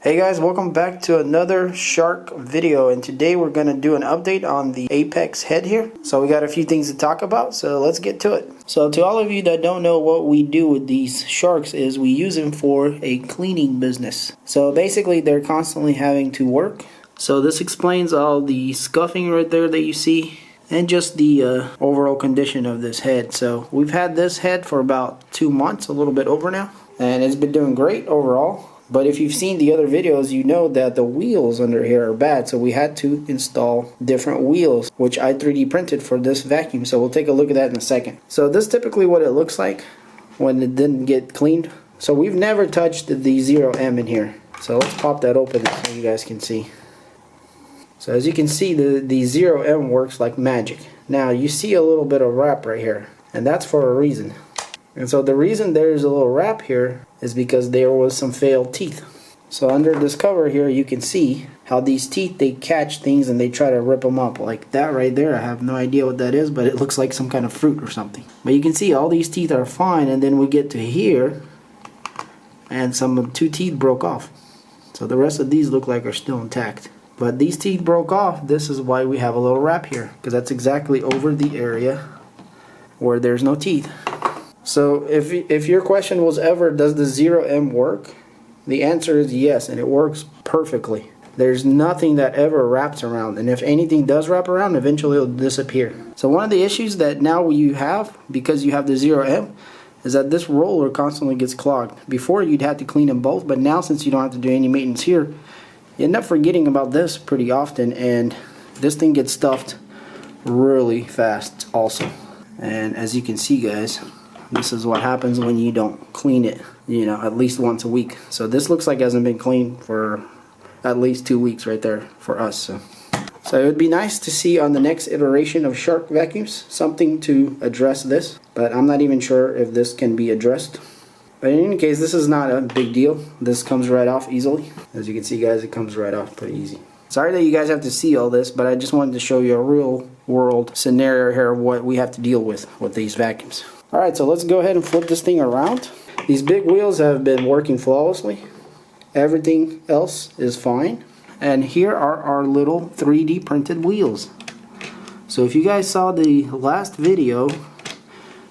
Hey guys, welcome back to another Shark video, and today we're going to do an update on the Apex head here. So we got a few things to talk about, so let's get to it. So to all of you that don't know, what we do with these sharks is we use them for a cleaning business. So basically they're constantly having to work. So this explains all the scuffing right there that you see, and just the overall condition of this head. So we've had this head for about 2 months, a little bit over now, and it's been doing great overall. But if you've seen the other videos, you know that the wheels under here are bad, so we had to install different wheels, which I 3D printed for this vacuum. So we'll take a look at that in a second. So this is typically what it looks like when it didn't get cleaned. So we've never touched the 0M in here. So let's pop that open so you guys can see. So as you can see, the 0M works like magic. Now you see a little bit of wrap right here, and that's for a reason. And so the reason there's a little wrap here is because there was some failed teeth. So under this cover here, you can see how these teeth, they catch things and they try to rip them up. Like that right there, I have no idea what that is, but it looks like some kind of fruit or something. But you can see all these teeth are fine, and then we get to here and some 2 teeth broke off. So the rest of these look like are still intact. But these teeth broke off. This is why we have a little wrap here, because that's exactly over the area where there's no teeth. So if your question was ever, does the 0M work? The answer is yes, and it works perfectly. There's nothing that ever wraps around, and if anything does wrap around, eventually it'll disappear. So one of the issues that now you have, because you have the 0M, is that this roller constantly gets clogged. Before you'd have to clean them both, but now since you don't have to do any maintenance here, you end up forgetting about this pretty often, and this thing gets stuffed really fast also. And as you can see, guys, this is what happens when you don't clean it, at least once a week. So this looks like it hasn't been cleaned for at least 2 weeks right there for us. So it would be nice to see on the next iteration of Shark vacuums something to address this, but I'm not even sure if this can be addressed. But in any case, this is not a big deal. This comes right off easily. As you can see, guys, it comes right off pretty easy. Sorry that you guys have to see all this, but I just wanted to show you a real world scenario here of what we have to deal with these vacuums. Alright, so let's go ahead and flip this thing around. These big wheels have been working flawlessly. Everything else is fine. And here are our little 3D printed wheels. So if you guys saw the last video,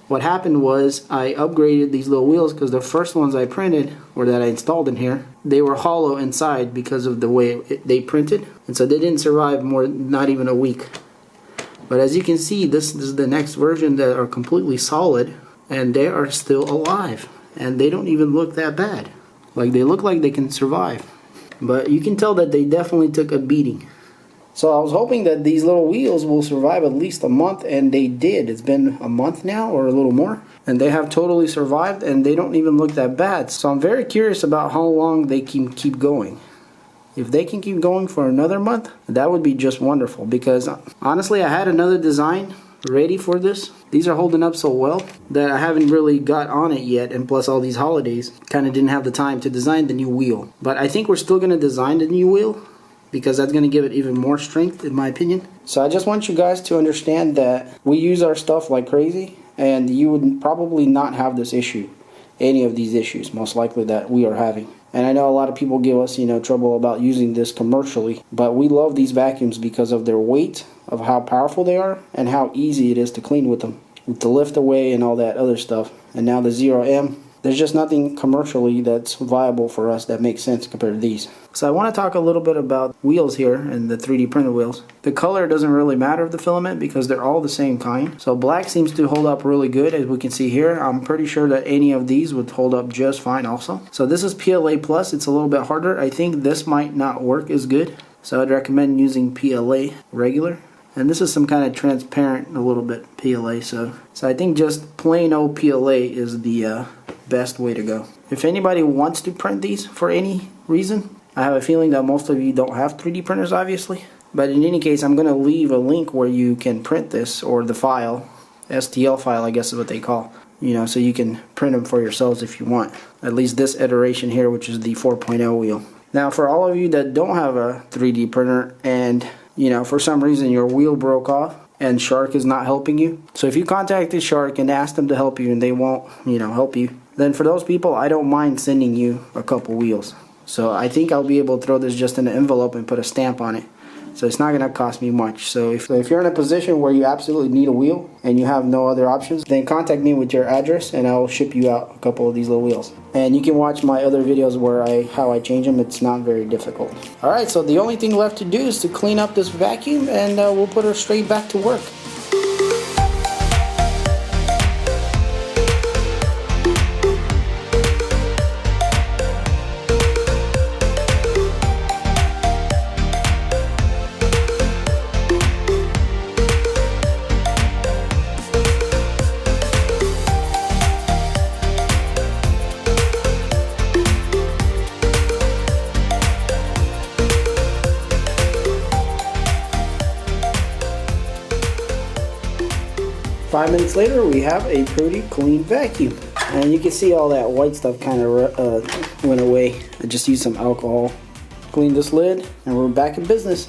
what happened was I upgraded these little wheels because the first ones I printed, or that I installed in here, they were hollow inside because of the way they printed. And so they didn't survive not even a week. But as you can see, this is the next version that are completely solid, and they are still alive, and they don't even look that bad. Like, they look like they can survive, but you can tell that they definitely took a beating. So I was hoping that these little wheels will survive at least a month, and they did. It's been a month now, or a little more, and they have totally survived, and they don't even look that bad. So I'm very curious about how long they can keep going. If they can keep going for another month, that would be just wonderful, because honestly, I had another design ready for this. These are holding up so well that I haven't really got on it yet, and plus all these holidays, kind of didn't have the time to design the new wheel. But I think we're still going to design the new wheel, because that's going to give it even more strength, in my opinion. So I just want you guys to understand that we use our stuff like crazy, and you would probably not have this issue, any of these issues, most likely, that we are having. And I know a lot of people give us, trouble about using this commercially, but we love these vacuums because of their weight, of how powerful they are, and how easy it is to clean with them, with the lift away and all that other stuff. And now the 0M, there's just nothing commercially that's viable for us that makes sense compared to these. So I want to talk a little bit about wheels here and the 3D printed wheels. The color doesn't really matter of the filament because they're all the same kind. So black seems to hold up really good, as we can see here. I'm pretty sure that any of these would hold up just fine also. So this is PLA plus. It's a little bit harder. I think this might not work as good, so I'd recommend using PLA regular. And this is some kind of transparent, a little bit PLA. So I think just plain old PLA is the best way to go. If anybody wants to print these for any reason, I have a feeling that most of you don't have 3D printers, obviously. But in any case, I'm going to leave a link where you can print this, or the file, STL file, I guess is what they call. So you can print them for yourselves if you want. At least this iteration here, which is the 4.0 wheel. Now, for all of you that don't have a 3D printer, and for some reason your wheel broke off, and Shark is not helping you. So if you contacted Shark and asked them to help you and they won't, help you, then for those people, I don't mind sending you a couple wheels. So I think I'll be able to throw this just in an envelope and put a stamp on it. So it's not going to cost me much. So if you're in a position where you absolutely need a wheel and you have no other options, then contact me with your address and I'll ship you out a couple of these little wheels. And you can watch my other videos where how I change them. It's not very difficult. Alright, so the only thing left to do is to clean up this vacuum, and we'll put her straight back to work. Five minutes later, we have a pretty clean vacuum. And you can see all that white stuff kind of went away. I just used some alcohol. Clean this lid, and we're back in business.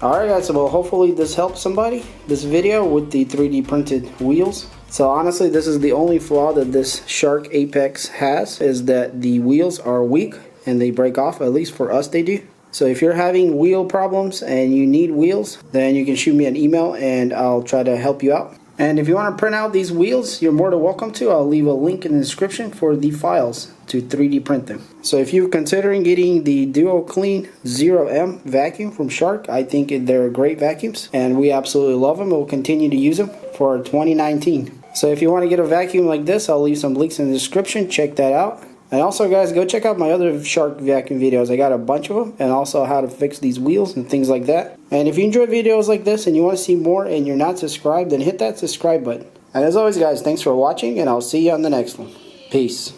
Alright guys, so well, hopefully this helped somebody, this video with the 3D printed wheels. So honestly, this is the only flaw that this Shark Apex has, is that the wheels are weak and they break off. At least for us they do. So if you're having wheel problems and you need wheels, then you can shoot me an email and I'll try to help you out. And if you want to print out these wheels, you're more than welcome to. I'll leave a link in the description for the files to 3D print them. So if you're considering getting the DuoClean 0M vacuum from Shark, I think they're great vacuums and we absolutely love them. We'll continue to use them for 2019. So if you want to get a vacuum like this, I'll leave some links in the description. Check that out. And also guys, go check out my other Shark vacuum videos. I got a bunch of them, and also how to fix these wheels and things like that. And if you enjoy videos like this and you want to see more and you're not subscribed, then hit that subscribe button. And as always guys, thanks for watching, and I'll see you on the next one. Peace.